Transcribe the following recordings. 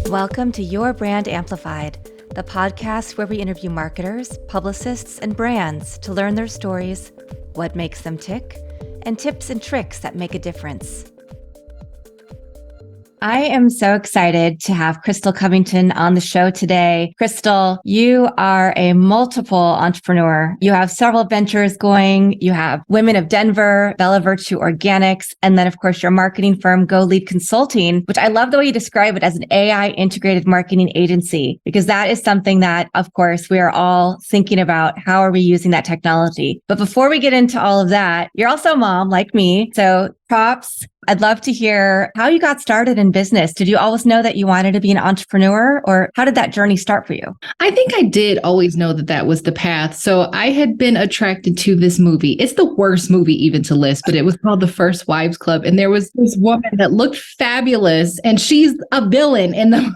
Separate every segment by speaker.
Speaker 1: Welcome to Your Brand Amplified, the podcast where we interview marketers, publicists, and brands to learn their stories, what makes them tick, and tips and tricks that make a difference. I am so excited to have Krystal Covington on the show today. Krystal, you are a multiple entrepreneur. You have several ventures going. You have Women of Denver, Virtu Organics, and then, of course, your marketing firm, Go Lead Consulting, which I love the way you describe it as an AI integrated marketing agency, because that is something that, of course, we are all thinking about. How are we using that technology? But before we get into all of that, you're also a mom like me. So props. I'd love to hear how you got started in business. Did you always know that you wanted to be an entrepreneur, or how did that journey start for you?
Speaker 2: I think I did always know that that was the path. So I had been attracted to this movie. It's the worst movie even to list, but it was called The First Wives Club. And there was this woman that looked fabulous, and she's a villain in the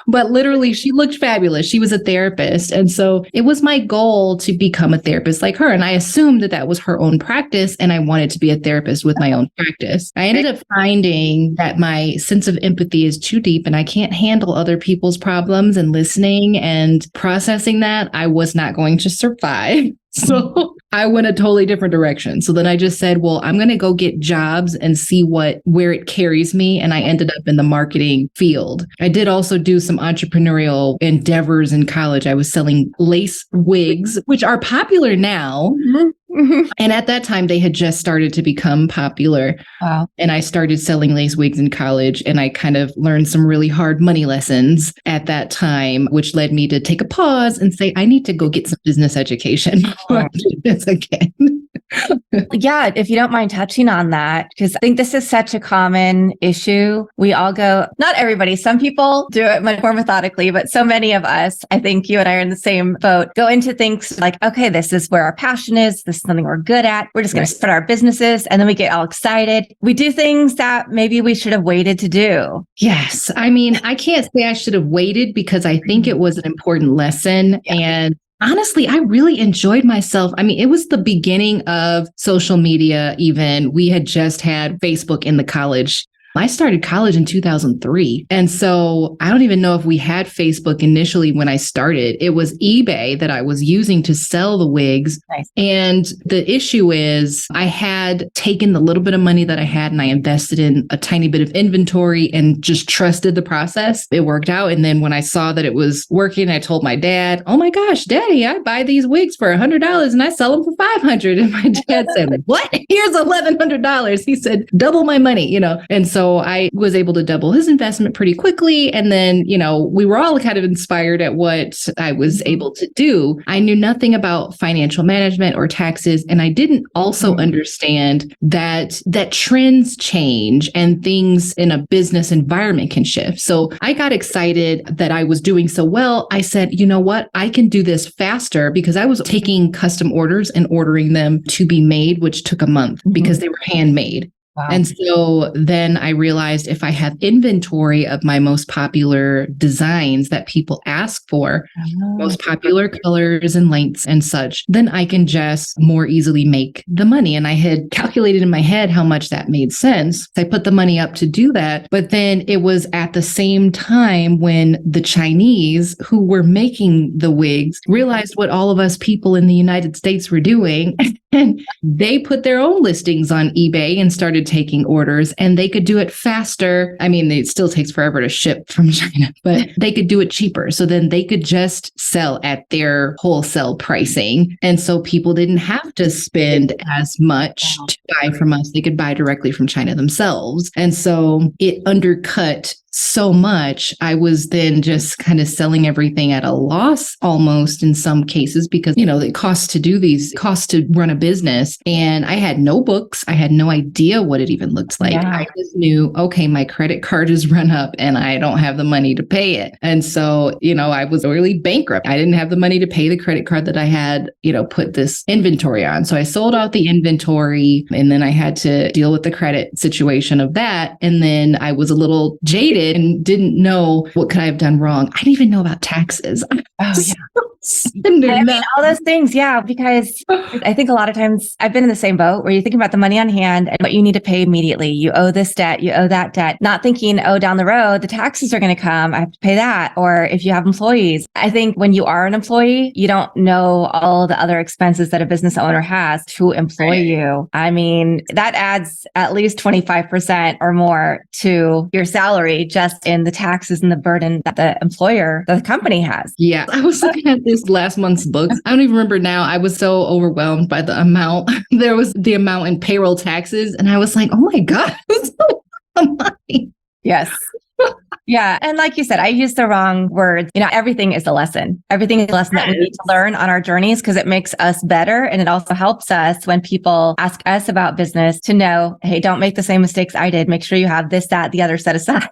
Speaker 2: but literally she looked fabulous. She was a therapist. And so it was my goal to become a therapist like her. And I assumed that that was her own practice. And I wanted to be a therapist with my own practice. I ended up finding that my sense of empathy is too deep and I can't handle other people's problems, and listening and processing that. I was not going to survive. So I went a totally different direction. So then I just said, well, I'm going to go get jobs and see where it carries me. And I ended up in the marketing field. I did also do some entrepreneurial endeavors in college. I was selling lace wigs, which are popular now. And at that time, they had just started to become popular. Wow. And I started selling lace wigs in college, and I kind of learned some really hard money lessons at that time, which led me to take a pause and say, I need to go get some business education before I do this again.
Speaker 1: Yeah, if you don't mind touching on that, because I think this is such a common issue. We all go, not everybody, some people do it much more methodically, but so many of us, I think you and I are in the same boat, go into things like, okay, this is where our passion is. This is something we're good at. We're just going to start our businesses. And then we get all excited. We do things that maybe we should have waited to do.
Speaker 2: Yes. I mean, I can't say I should have waited, because I think it was an important lesson. Yeah. And honestly, I really enjoyed myself. I mean, it was the beginning of social media even. We had just had Facebook in the college. I started college in 2003. And so I don't even know if we had Facebook initially when I started. It was eBay that I was using to sell the wigs. Nice. And the issue is I had taken the little bit of money that I had and I invested in a tiny bit of inventory and just trusted the process. It worked out. And then when I saw that it was working, I told my dad, oh my gosh, Daddy, I buy these wigs for $100 and I sell them for $500. And my dad said, what? Here's $1,100. He said, double my money, And so I was able to double his investment pretty quickly. And then, we were all kind of inspired at what I was able to do. I knew nothing about financial management or taxes. And I didn't also understand that trends change and things in a business environment can shift. So I got excited that I was doing so well. I said, you know what? I can do this faster, because I was taking custom orders and ordering them to be made, which took a month because they were handmade. Wow. And so then I realized if I have inventory of my most popular designs that people ask for, most popular colors and lengths and such, then I can just more easily make the money. And I had calculated in my head how much that made sense. I put the money up to do that. But then it was at the same time when the Chinese who were making the wigs realized what all of us people in the United States were doing. And they put their own listings on eBay and started taking orders, and they could do it faster. I mean, it still takes forever to ship from China, but they could do it cheaper. So then they could just sell at their wholesale pricing. And so people didn't have to spend as much to buy from us. They could buy directly from China themselves. And so it undercut so much. I was then just kind of selling everything at a loss almost in some cases, because, it costs to run a business. And I had no books. I had no idea what it even looked like. Yeah. I just knew, okay, my credit card has run up and I don't have the money to pay it. And so, I was really bankrupt. I didn't have the money to pay the credit card that I had, put this inventory on. So I sold out the inventory, and then I had to deal with the credit situation of that. And then I was a little jaded and didn't know what could I have done wrong. I didn't even know about taxes. Oh, yeah. Send her notes.
Speaker 1: all those things. Yeah. Because I think a lot of times I've been in the same boat where you think about the money on hand and what you need to pay immediately. You owe this debt, you owe that debt, not thinking, oh, down the road, the taxes are going to come. I have to pay that. Or if you have employees, I think when you are an employee, you don't know all the other expenses that a business owner has to employ you. I mean, that adds at least 25% or more to your salary just in the taxes and the burden that the company has.
Speaker 2: Yeah. I was looking at this last month's books. I don't even remember now. I was so overwhelmed by the amount. There was the amount in payroll taxes. And I was like, oh my God, it's so much money.
Speaker 1: Yes. Yeah. And like you said, I used the wrong words. Everything is a lesson. Everything is a lesson that we need to learn on our journeys because it makes us better. And it also helps us when people ask us about business to know, hey, don't make the same mistakes I did. Make sure you have this, that, the other set aside.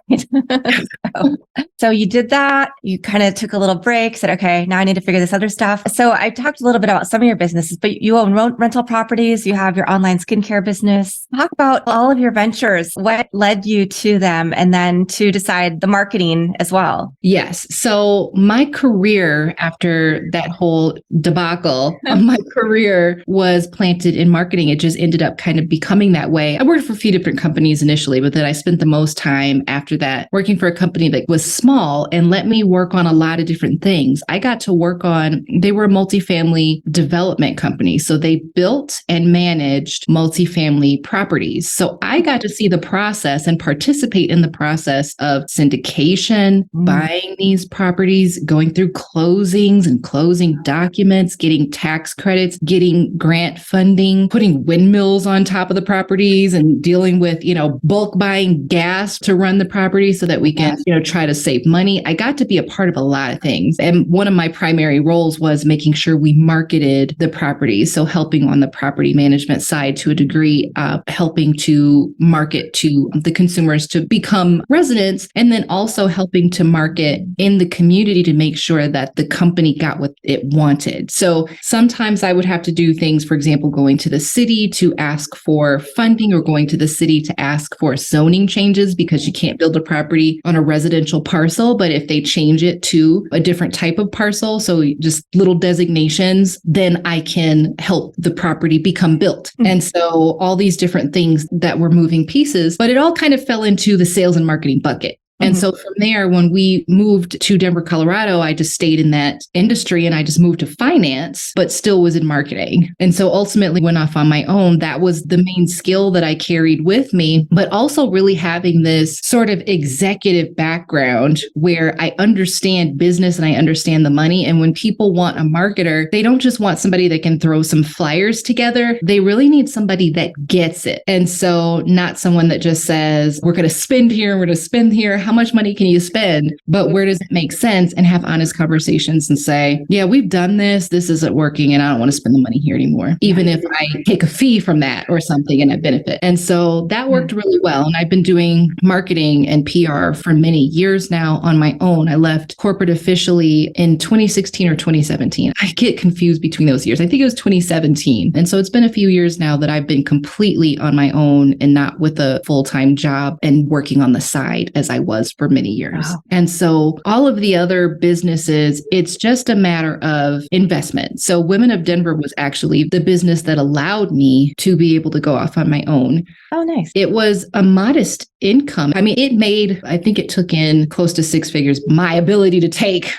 Speaker 1: So you did that. You kind of took a little break, said, okay, now I need to figure this other stuff. So I talked a little bit about some of your businesses, but you own rental properties. You have your online skincare business. Talk about all of your ventures. What led you to them and then to decide the marketing as well?
Speaker 2: Yes. So my career after that whole debacle, my career was planted in marketing. It just ended up kind of becoming that way. I worked for a few different companies initially, but then I spent the most time after that working for a company that was small and let me work on a lot of different things. I got to work on, they were a multifamily development company. So they built and managed multifamily properties. So I got to see the process and participate in the process of syndication, buying these properties, going through closings and closing documents, getting tax credits, getting grant funding, putting windmills on top of the properties and dealing with, bulk buying gas to run the property so that we can, try to save money. I got to be a part of a lot of things. And one of my primary roles was making sure we marketed the properties. So helping on the property management side to a degree, helping to market to the consumers to become residents, and then also helping to market in the community to make sure that the company got what it wanted. So sometimes I would have to do things, for example, going to the city to ask for funding or going to the city to ask for zoning changes because you can't build a property on a residential parcel. But if they change it to a different type of parcel, so just little designations, then I can help the property become built. And so all these different things that were moving pieces, but it all kind of fell into the sales and marketing bucket. And so from there, when we moved to Denver, Colorado, I just stayed in that industry and I just moved to finance, but still was in marketing. And so ultimately went off on my own. That was the main skill that I carried with me, but also really having this sort of executive background where I understand business and I understand the money. And when people want a marketer, they don't just want somebody that can throw some flyers together. They really need somebody that gets it. And so not someone that just says, we're going to spend here, we're going to spend here. How much money can you spend? But where does it make sense? And have honest conversations and say, yeah, we've done this. This isn't working and I don't want to spend the money here anymore. Even if I take a fee from that or something and I benefit. And so that worked really well. And I've been doing marketing and PR for many years now on my own. I left corporate officially in 2016 or 2017. I get confused between those years. I think it was 2017. And so it's been a few years now that I've been completely on my own and not with a full-time job and working on the side as I was for many years. Wow. And so all of the other businesses, it's just a matter of investment. So Women of Denver was actually the business that allowed me to be able to go off on my own.
Speaker 1: Oh, nice.
Speaker 2: It was a modest income. I mean, it made, I think it took in close to six figures, my ability to take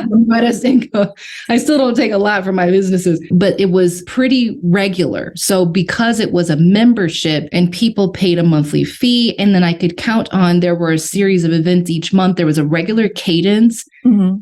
Speaker 2: modest income. I still don't take a lot from my businesses, but it was pretty regular. So because it was a membership and people paid a monthly fee, and then I could count on, there were a series of events each month. There was a regular cadence.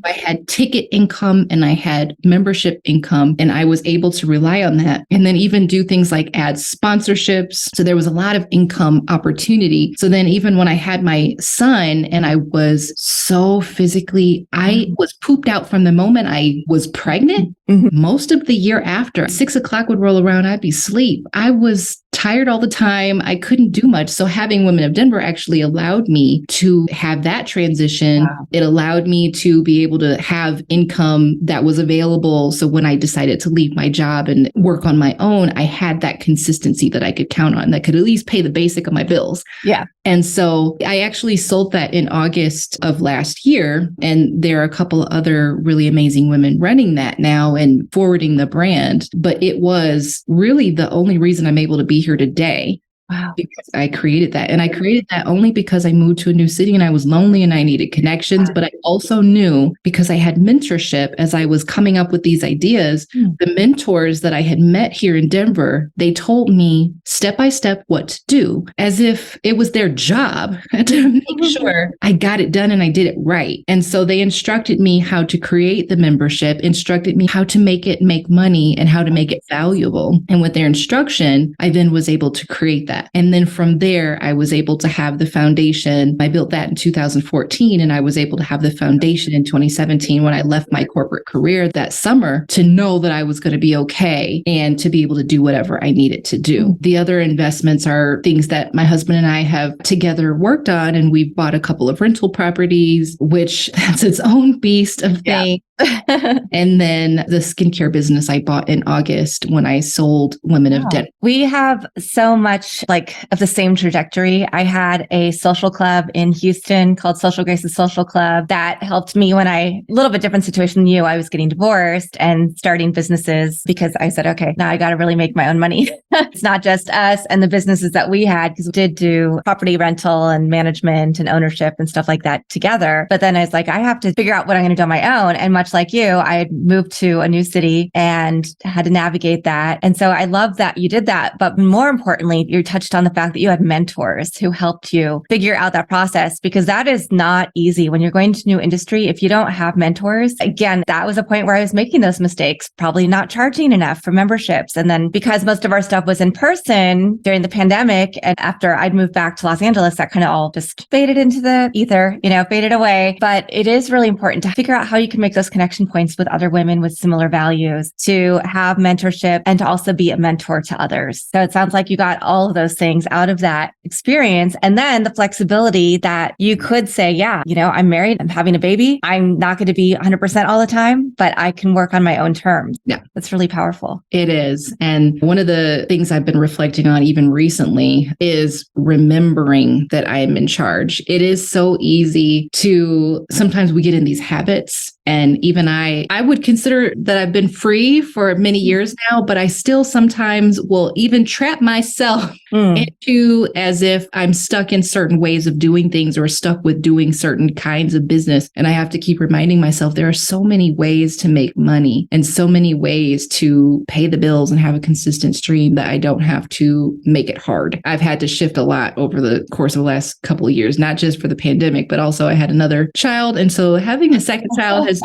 Speaker 2: I had ticket income and I had membership income, and I was able to rely on that. And then even do things like add sponsorships. So there was a lot of income opportunity. So then even when I had my son and I was so physically, I was pooped out from the moment I was pregnant. Most of the year after, 6 o'clock would roll around, I'd be asleep. I was tired all the time. I couldn't do much. So having Women of Denver actually allowed me to have that transition.
Speaker 1: Wow.
Speaker 2: It allowed me to be able to have income that was available. So when I decided to leave my job and work on my own, I had that consistency that I could count on, that could at least pay the basic of my bills.
Speaker 1: Yeah.
Speaker 2: And so I actually sold that in August of last year. And there are a couple other really amazing women running that now and forwarding the brand. But it was really the only reason I'm able to be here today.
Speaker 1: Wow.
Speaker 2: Because I created that. And I created that only because I moved to a new city and I was lonely and I needed connections. But I also knew, because I had mentorship as I was coming up with these ideas, the mentors that I had met here in Denver, they told me step by step what to do, as if it was their job to make sure I got it done and I did it right. And so they instructed me how to create the membership, instructed me how to make it make money and how to make it valuable. And with their instruction, I then was able to create that. And then from there, I was able to have the foundation. I built that in 2014, and I was able to have the foundation in 2017 when I left my corporate career that summer, to know that I was going to be okay and to be able to do whatever I needed to do. The other investments are things that my husband and I have together worked on, and we've bought a couple of rental properties, which that's its own beast of thing. And then the skincare business I bought in August when I sold Women of Denver.
Speaker 1: We have so much of the same trajectory. I had a social club in Houston called Social Graces Social Club that helped me when a little bit different situation than you. I was getting divorced and starting businesses because I said, okay, now I got to really make my own money. It's not just us and the businesses that we had, because we did do property rental and management and ownership and stuff like that together. But then I was like, I have to figure out what I'm going to do on my own. And much like you, I had moved to a new city and had to navigate that. And so I love that you did that. But more importantly, you touched on the fact that you had mentors who helped you figure out that process, because that is not easy when you're going to new industry. If you don't have mentors, again, that was a point where I was making those mistakes, probably not charging enough for memberships. And then because most of our stuff was in person during the pandemic, and after I'd moved back to Los Angeles, that kind of all just faded into the ether, faded away. But it is really important to figure out how you can make those connection points with other women with similar values, to have mentorship and to also be a mentor to others. So it sounds like you got all of those things out of that experience. And then the flexibility that you could say, yeah, I'm married, I'm having a baby. I'm not going to be 100% all the time, but I can work on my own terms.
Speaker 2: Yeah.
Speaker 1: That's really powerful.
Speaker 2: It is. And one of the things I've been reflecting on even recently is remembering that I am in charge. It is so easy to, sometimes we get in these habits. And even I would consider that I've been free for many years now, but I still sometimes will even trap myself into as if I'm stuck in certain ways of doing things or stuck with doing certain kinds of business. And I have to keep reminding myself there are so many ways to make money and so many ways to pay the bills and have a consistent stream that I don't have to make it hard. I've had to shift a lot over the course of the last couple of years, not just for the pandemic, but also I had another child. And so having a second child has,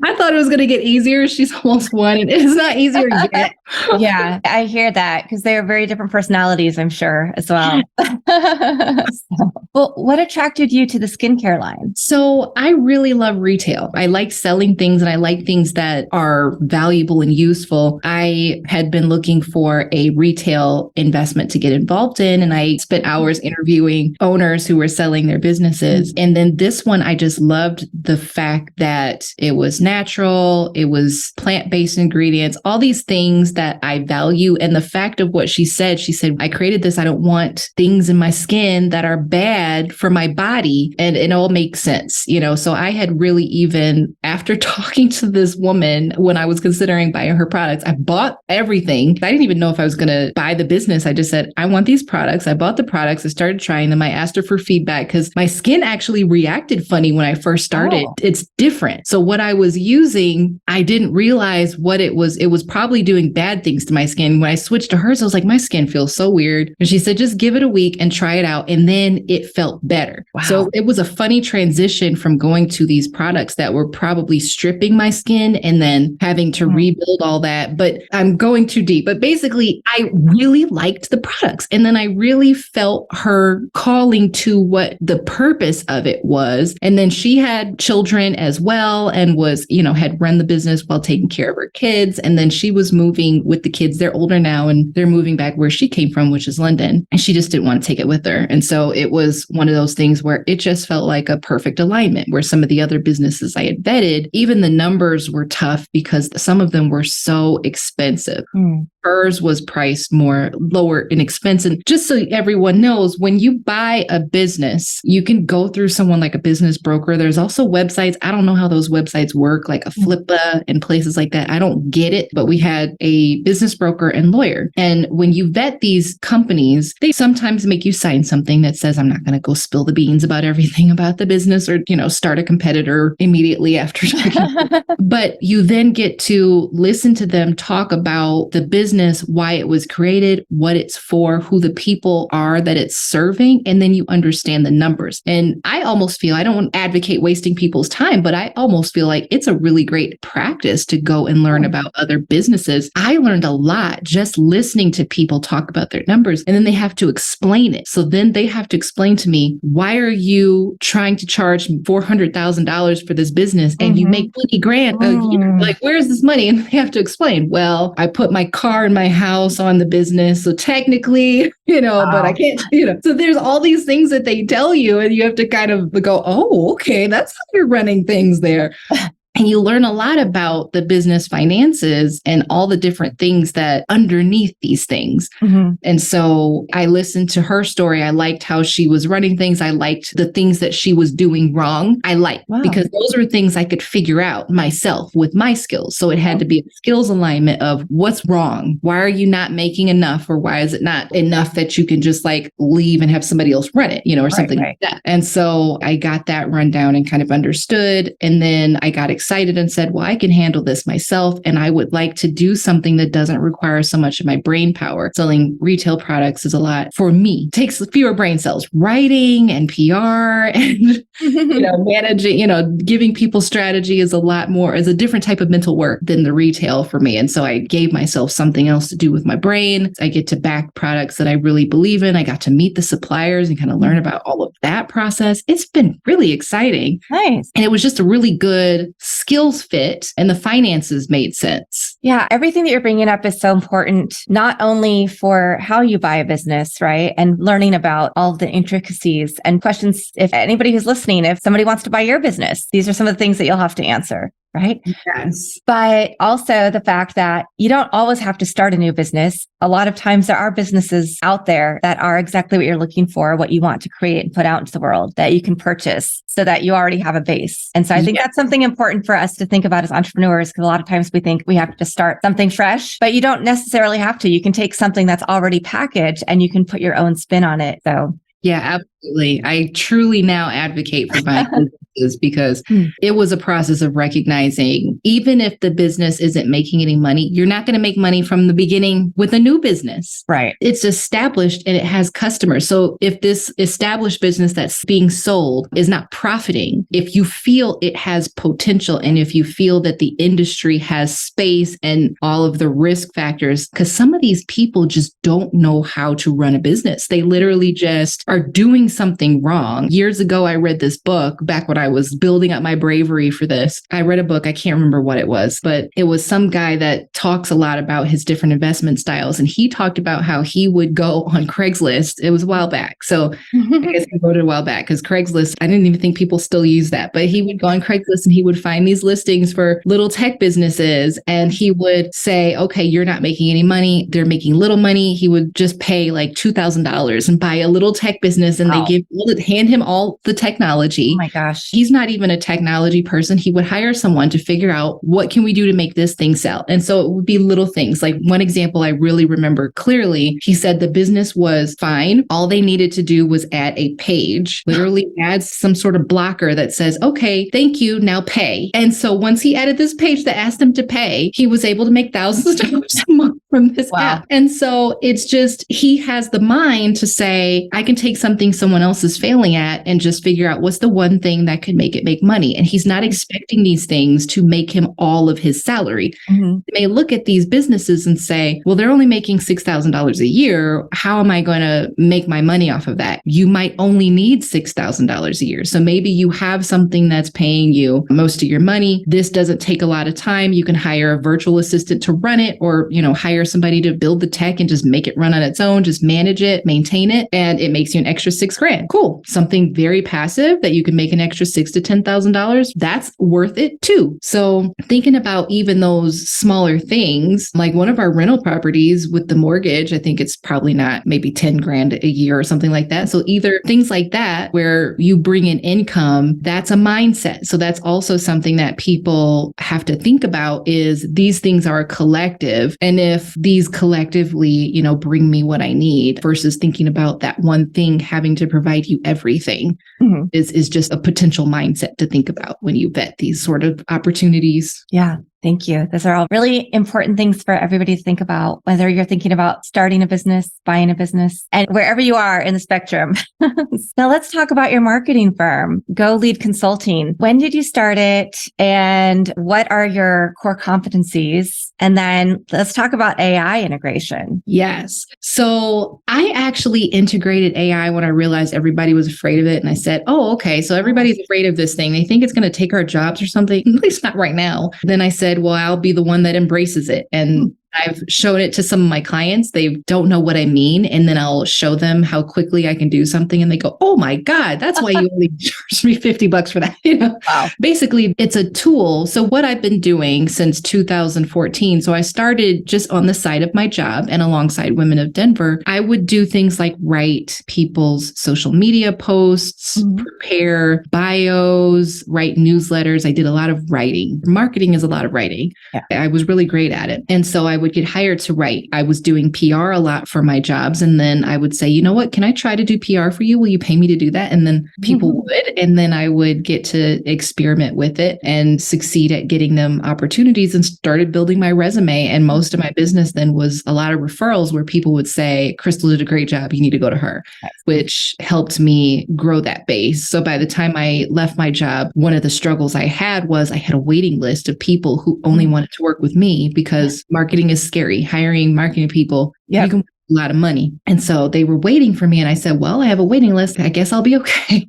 Speaker 2: I thought it was going to get easier. She's almost 1 and it is not easier yet.
Speaker 1: Yeah, I hear that, because they are very different personalities, I'm sure, as well. Well, what attracted you to the skincare line?
Speaker 2: So I really love retail. I like selling things and I like things that are valuable and useful. I had been looking for a retail investment to get involved in, and I spent hours interviewing owners who were selling their businesses. And then this one, I just loved the fact that it was natural, it was plant-based ingredients, all these things that I value. And the fact of what she said, I created this. I don't want things in my skin that are bad for my body. And it all makes sense, So I had really, even after talking to this woman, when I was considering buying her products, I bought everything. I didn't even know if I was going to buy the business. I just said, I want these products. I bought the products. I started trying them. I asked her for feedback because my skin actually reacted funny when I first started. Oh. It's different. So what I was using, I didn't realize what it was. It was probably doing bad things to my skin. When I switched to hers, I was like, my skin feels so so weird. And she said, just give it a week and try it out. And then it felt better.
Speaker 1: Wow.
Speaker 2: So it was a funny transition from going to these products that were probably stripping my skin and then having to rebuild all that. But I'm going too deep. But basically, I really liked the products. And then I really felt her calling to what the purpose of it was. And then she had children as well and was, had run the business while taking care of her kids. And then she was moving with the kids. They're older now and they're moving back where she came from, which is London. And she just didn't want to take it with her. And so it was one of those things where it just felt like a perfect alignment, where some of the other businesses I had vetted, even the numbers were tough because some of them were so expensive. Hers was priced lower in expense. And just so everyone knows, when you buy a business, you can go through someone like a business broker. There's also websites. I don't know how those websites work, like a Flippa and places like that. I don't get it, but we had a business broker and lawyer. And when you vet these companies, they sometimes make you sign something that says, I'm not going to go spill the beans about everything about the business or, start a competitor immediately after. But you then get to listen to them talk about the business, why it was created, what it's for, who the people are that it's serving, and then you understand the numbers. And I almost feel, I don't advocate wasting people's time, but I almost feel like it's a really great practice to go and learn about other businesses. I learned a lot just listening to people talk about their numbers, and then they have to explain it. So then they have to explain to me, why are you trying to charge $400,000 for this business and you make 20 grand a year? Like, where's this money? And they have to explain, well, I put my car and my house on the business. So technically, but I can't, so there's all these things that they tell you and you have to kind of go, oh, okay, that's how you're running things there. And you learn a lot about the business finances and all the different things that underneath these things. And so I listened to her story. I liked how she was running things. I liked the things that she was doing wrong. Because those are things I could figure out myself with my skills. So it had to be a skills alignment of what's wrong. Why are you not making enough? Or why is it not enough that you can just leave and have somebody else run it, or something like that. And so I got that rundown and kind of understood. And then I got excited and said, well, I can handle this myself. And I would like to do something that doesn't require so much of my brain power. Selling retail products is a lot for me. It takes fewer brain cells. Writing and PR and, managing, giving people strategy is a different type of mental work than the retail for me. And so I gave myself something else to do with my brain. I get to back products that I really believe in. I got to meet the suppliers and kind of learn about all of that process. It's been really exciting.
Speaker 1: Nice.
Speaker 2: And it was just a really good skills fit and the finances made sense.
Speaker 1: Yeah. Everything that you're bringing up is so important, not only for how you buy a business, right? And learning about all the intricacies and questions. If anybody who's listening, if somebody wants to buy your business, these are some of the things that you'll have to answer. Right?
Speaker 2: Yes.
Speaker 1: But also the fact that you don't always have to start a new business. A lot of times there are businesses out there that are exactly what you're looking for, what you want to create and put out into the world that you can purchase so that you already have a base. And so I think that's something important for us to think about as entrepreneurs, because a lot of times we think we have to start something fresh, but you don't necessarily have to. You can take something that's already packaged and you can put your own spin on it. So
Speaker 2: yeah, absolutely. I truly now advocate for buying businesses because it was a process of recognizing, even if the business isn't making any money, you're not going to make money from the beginning with a new business.
Speaker 1: Right.
Speaker 2: It's established and it has customers. So if this established business that's being sold is not profiting, if you feel it has potential and if you feel that the industry has space and all of the risk factors, because some of these people just don't know how to run a business. They literally just are doing something wrong. Years ago, I read this book back when I was building up my bravery for this. I read a book, I can't remember what it was, but it was some guy that talks a lot about his different investment styles. And he talked about how he would go on Craigslist. It was a while back. So I guess he wrote it a while back because Craigslist, I didn't even think people still use that, but he would go on Craigslist and he would find these listings for little tech businesses. And he would say, okay, you're not making any money. They're making little money. He would just pay like $2,000 and buy a little tech business and
Speaker 1: Wow.
Speaker 2: they hand him all the technology.
Speaker 1: Oh my gosh.
Speaker 2: He's not even a technology person. He would hire someone to figure out what can we do to make this thing sell. And so it would be little things. Like one example I really remember clearly, he said the business was fine. All they needed to do was add a page, literally adds some sort of blocker that says, okay, thank you, now pay. And so once he added this page that asked him to pay, he was able to make thousands of dollars a month from this app. And so it's just, he has the mind to say, I can take something someone else is failing at and just figure out what's the one thing that could make it make money. And he's not expecting these things to make him all of his salary. They may look at these businesses and say, well, they're only making $6,000 a year. How am I going to make my money off of that? You might only need $6,000 a year. So maybe you have something that's paying you most of your money. This doesn't take a lot of time. You can hire a virtual assistant to run it, or, hire somebody to build the tech and just make it run on its own, just manage it, maintain it. And it makes you an extra $6,000. Cool. Something very passive that you can make an extra $6,000 to $10,000. That's worth it too. So thinking about even those smaller things, like one of our rental properties with the mortgage, I think it's probably not maybe $10,000 a year or something like that. So either things like that, where you bring in income, that's a mindset. So that's also something that people have to think about, is these things are a collective. And if these collectively, bring me what I need, versus thinking about that one thing having to provide you everything, is just a potential mindset to think about when you vet these sort of opportunities.
Speaker 1: Yeah. Thank you. Those are all really important things for everybody to think about, whether you're thinking about starting a business, buying a business, and wherever you are in the spectrum. Now let's talk about your marketing firm, Go Lead Consulting. When did you start it, and what are your core competencies? And then let's talk about AI integration.
Speaker 2: Yes. So I actually integrated AI when I realized everybody was afraid of it. And I said, oh, okay, so everybody's afraid of this thing. They think it's going to take our jobs or something. At least not right now. Then I said, well, I'll be the one that embraces it. And I've shown it to some of my clients. They don't know what I mean. And then I'll show them how quickly I can do something. And they go, oh my God, that's why you only charged me $50 for that.
Speaker 1: Wow.
Speaker 2: Basically, it's a tool. So what I've been doing since 2014, so I started just on the side of my job and alongside Women of Denver, I would do things like write people's social media posts, prepare bios, write newsletters. I did a lot of writing. Marketing is a lot of writing. Yeah. I was really great at it. And so I would get hired to write. I was doing PR a lot for my jobs. And then I would say, you know what, can I try to do PR for you? Will you pay me to do that? And then people would. And then I would get to experiment with it and succeed at getting them opportunities, and started building my resume. And most of my business then was a lot of referrals where people would say, Krystal did a great job. You need to go to her, which helped me grow that base. So by the time I left my job, one of the struggles I had was I had a waiting list of people who only wanted to work with me, because marketing is scary. Hiring marketing people, you can a lot of money. And so they were waiting for me. And I said, well, I have a waiting list. I guess I'll be okay.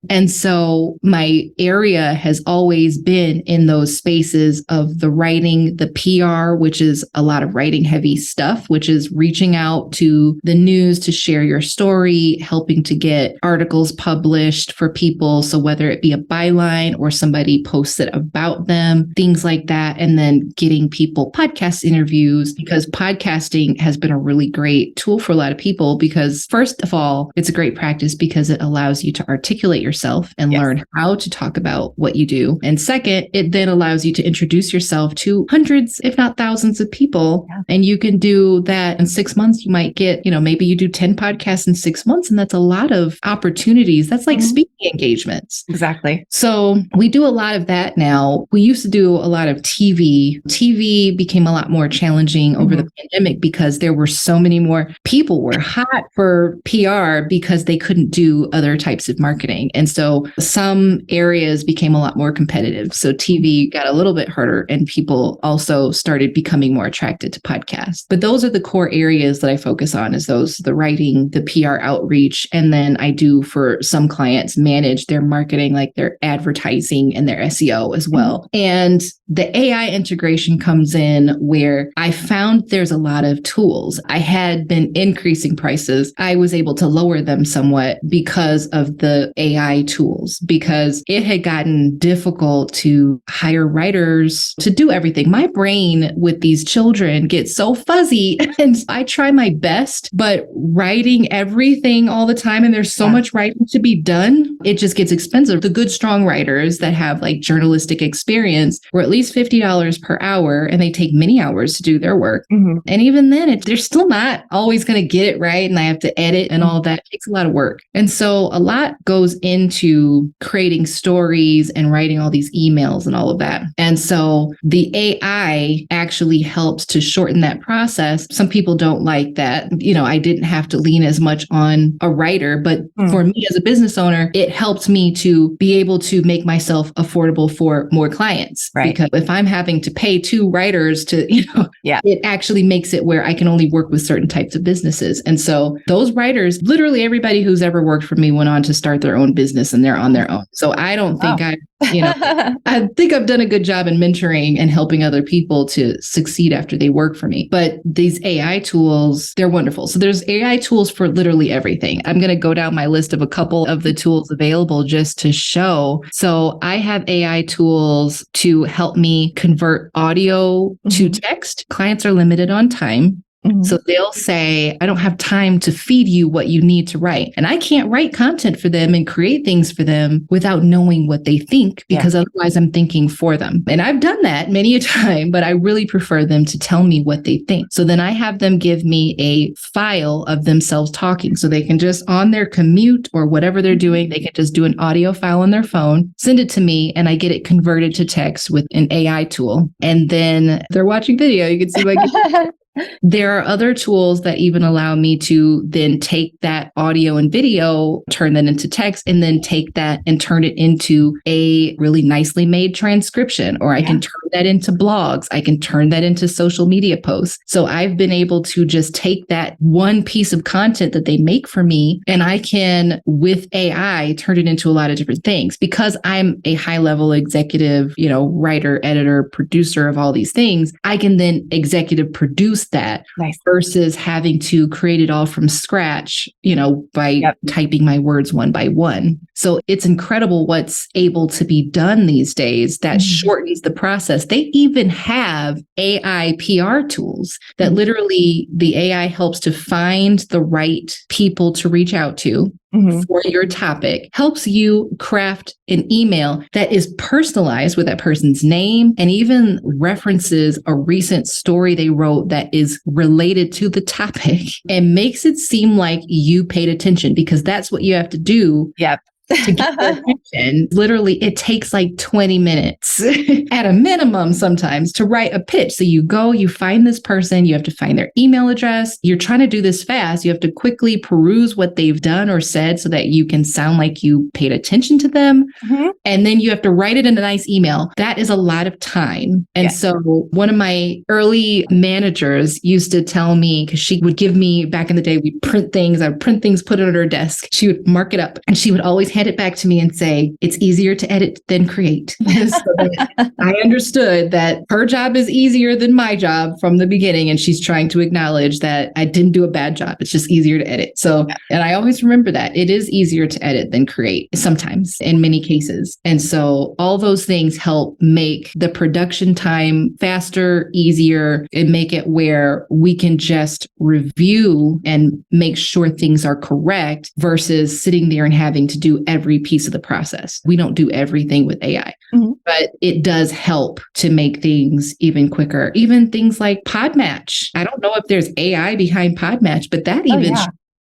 Speaker 2: And so my area has always been in those spaces of the writing, the PR, which is a lot of writing heavy stuff, which is reaching out to the news to share your story, helping to get articles published for people. So whether it be a byline or somebody posts it about them, things like that. And then getting people podcast interviews, because podcasting has been a really great tool for a lot of people, because first of all, it's a great practice because it allows you to articulate yourself and learn how to talk about what you do. And second, it then allows you to introduce yourself to hundreds, if not thousands of people. And you can do that in 6 months. You might get, maybe you do 10 podcasts in 6 months, and that's a lot of opportunities. That's like speaking engagements.
Speaker 1: Exactly.
Speaker 2: So we do a lot of that now. We used to do a lot of TV. TV became a lot more challenging over the pandemic, because there were so many more people were hot for PR because they couldn't do other types of marketing. And so some areas became a lot more competitive. So TV got a little bit harder, and people also started becoming more attracted to podcasts. But those are the core areas that I focus on, is the writing, the PR outreach. And then I do, for some clients, manage their marketing, like their advertising and their SEO as well. And the AI integration comes in where I found there's a lot of tools. I had been increasing prices, I was able to lower them somewhat because of the AI tools, because it had gotten difficult to hire writers to do everything. My brain with these children gets so fuzzy and I try my best, but writing everything all the time, and there's so much writing to be done, it just gets expensive. The good, strong writers that have like journalistic experience were at least $50 per hour, and they take many hours to do their work. And even then, they're still not always going to get it right. And I have to edit and all that. It takes a lot of work. And so a lot goes into creating stories and writing all these emails and all of that. And so the AI actually helps to shorten that process. Some people don't like that. You know, I didn't have to lean as much on a writer, but for me as a business owner, it helped me to be able to make myself affordable for more clients.
Speaker 1: Right.
Speaker 2: Because if I'm having to pay 2 writers to, it actually makes it where I can only work with certain types of businesses. And so those writers, literally everybody who's ever worked for me went on to start their own business, and they're on their own. So I don't think I think I've done a good job in mentoring and helping other people to succeed after they work for me. But these AI tools, they're wonderful. So there's AI tools for literally everything. I'm going to go down my list of a couple of the tools available just to show. So I have AI tools to help me convert audio to text. Clients are limited on time. So they'll say, I don't have time to feed you what you need to write. And I can't write content for them and create things for them without knowing what they think, because otherwise I'm thinking for them. And I've done that many a time, but I really prefer them to tell me what they think. So then I have them give me a file of themselves talking. So they can just on their commute or whatever they're doing, they can just do an audio file on their phone, send it to me, and I get it converted to text with an AI tool. And then they're watching video. You can see my There are other tools that even allow me to then take that audio and video, turn that into text, and then take that and turn it into a really nicely made transcription, or I can turn that into blogs. I can turn that into social media posts. So I've been able to just take that one piece of content that they make for me, and I can, with AI, turn it into a lot of different things. Because I'm a high level executive, writer, editor, producer of all these things, I can then executive produce that versus having to create it all from scratch, by typing my words one by one. So it's incredible what's able to be done these days that shortens the process. They even have AI PR tools that literally the AI helps to find the right people to reach out to for your topic, helps you craft an email that is personalized with that person's name, and even references a recent story they wrote that is related to the topic, and makes it seem like you paid attention, because that's what you have to do. To get their attention. Literally, it takes like 20 minutes at a minimum sometimes to write a pitch. So you go, you find this person, you have to find their email address. You're trying to do this fast. You have to quickly peruse what they've done or said so that you can sound like you paid attention to them. And then you have to write it in a nice email. That is a lot of time. And so one of my early managers used to tell me, because she would give me, back in the day, we'd print things. I would print things, put it on her desk. She would mark it up, and she would always hand it back to me and say, it's easier to edit than create. So I understood that her job is easier than my job from the beginning. And she's trying to acknowledge that I didn't do a bad job. It's just easier to edit. So, and I always remember that it is easier to edit than create sometimes, in many cases. And so all those things help make the production time faster, easier, and make it where we can just review and make sure things are correct versus sitting there and having to do every piece of the process. We don't do everything with AI, but it does help to make things even quicker. Even things like Podmatch. I don't know if there's AI behind Podmatch, but that even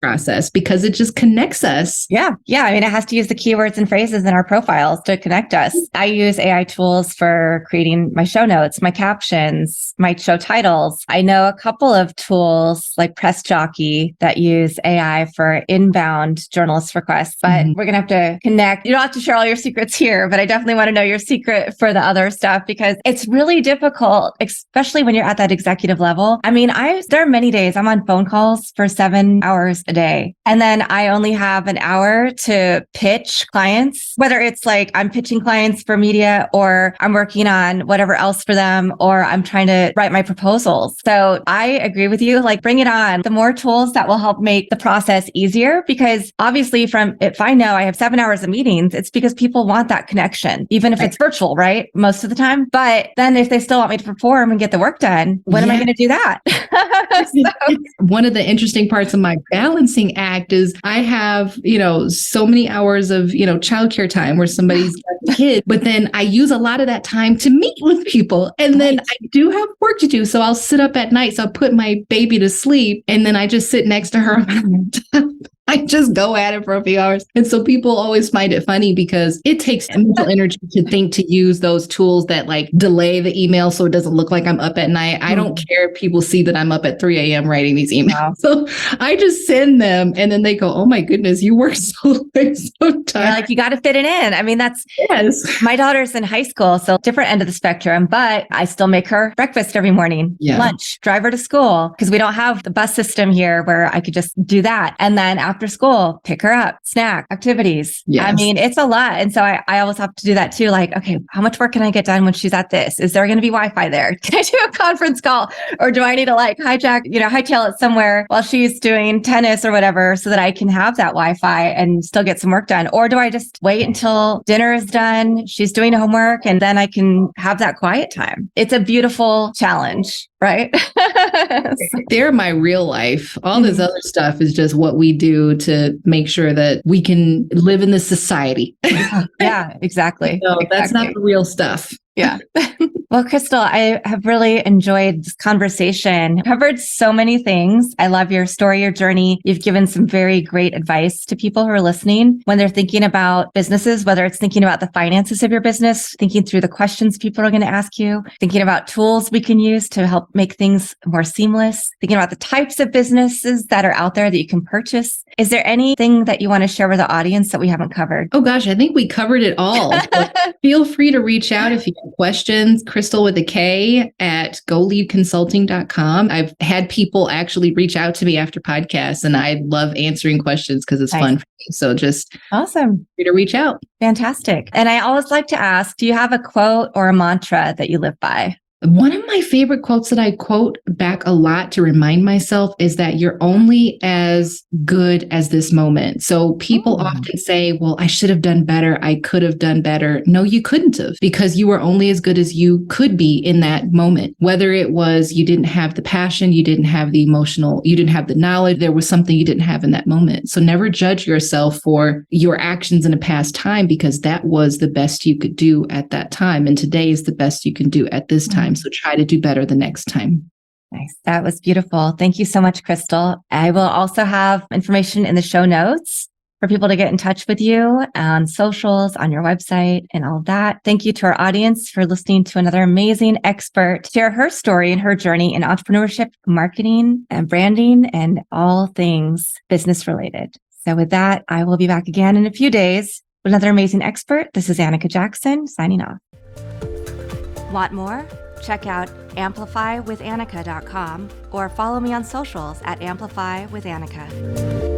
Speaker 2: process, because it just connects us.
Speaker 1: I mean, it has to use the keywords and phrases in our profiles to connect us. I use AI tools for creating my show notes, my captions, my show titles. I know a couple of tools like Press Jockey that use AI for inbound journalist requests, but we're going to have to connect. You don't have to share all your secrets here, but I definitely want to know your secret for the other stuff, because it's really difficult, especially when you're at that executive level. I mean, there are many days I'm on phone calls for 7 hours a day. And then I only have an hour to pitch clients, whether it's like I'm pitching clients for media or I'm working on whatever else for them, or I'm trying to write my proposals. So I agree with you, like bring it on. The more tools that will help make the process easier, because obviously if I know I have 7 hours of meetings, it's because people want that connection, even if it's virtual, right? Most of the time. But then if they still want me to perform and get the work done, when am I going to do that?
Speaker 2: One of the interesting parts of my balancing act is I have, so many hours of, childcare time where somebody's got a kid, but then I use a lot of that time to meet with people. And then I do have work to do. So I'll sit up at night. So I'll put my baby to sleep and then I just sit next to her. I just go at it for a few hours. And so people always find it funny because it takes mental energy to think to use those tools that like delay the email so it doesn't look like I'm up at night. I don't care if people see that I'm up at 3 a.m. writing these emails. Wow. So I just send them and then they go, oh my goodness, you work so late sometimes.
Speaker 1: Yeah, like you got to fit it in. I mean, yes. My daughter's in high school, so different end of the spectrum, but I still make her breakfast every morning, lunch, drive her to school, because we don't have the bus system here where I could just do that. And then after school, pick her up, snack, activities. Yes. I mean, it's a lot. And so I always have to do that too. Like, okay, how much work can I get done when she's at this? Is there going to be Wi-Fi there? Can I do a conference call? Or do I need to like hightail it somewhere while she's doing tennis or whatever so that I can have that Wi-Fi and still get some work done? Or do I just wait until dinner is done, she's doing homework, and then I can have that quiet time? It's a beautiful challenge, right?
Speaker 2: They're my real life. All this other stuff is just what we do to make sure that we can live in this society.
Speaker 1: Yeah, exactly.
Speaker 2: So that's not the real stuff.
Speaker 1: Yeah. Well, Krystal, I have really enjoyed this conversation. You've covered so many things. I love your story, your journey. You've given some very great advice to people who are listening when they're thinking about businesses, whether it's thinking about the finances of your business, thinking through the questions people are going to ask you, thinking about tools we can use to help make things more seamless, thinking about the types of businesses that are out there that you can purchase. Is there anything that you want to share with the audience that we haven't covered?
Speaker 2: Oh gosh, I think we covered it all. Feel free to reach out if you have questions. Krystal with a K at goleadconsulting.com. I've had people actually reach out to me after podcasts, and I love answering questions because it's fun for me. So just
Speaker 1: awesome.
Speaker 2: Free to reach out.
Speaker 1: Fantastic. And I always like to ask, do you have a quote or a mantra that you live by?
Speaker 2: One of my favorite quotes that I quote back a lot to remind myself is that you're only as good as this moment. So people often say, well, I should have done better. I could have done better. No, you couldn't have, because you were only as good as you could be in that moment. Whether it was you didn't have the passion, you didn't have the emotional, you didn't have the knowledge, there was something you didn't have in that moment. So never judge yourself for your actions in a past time, because that was the best you could do at that time. And today is the best you can do at this time. So try to do better the next time.
Speaker 1: Nice. That was beautiful. Thank you so much, Krystal. I will also have information in the show notes for people to get in touch with you on socials, on your website, and all of that. Thank you to our audience for listening to another amazing expert share her story and her journey in entrepreneurship, marketing, and branding, and all things business related. So with that, I will be back again in a few days with another amazing expert. This is Annika Jackson signing off. Want more? Check out amplifywithannika.com or follow me on socials at amplifywithannika.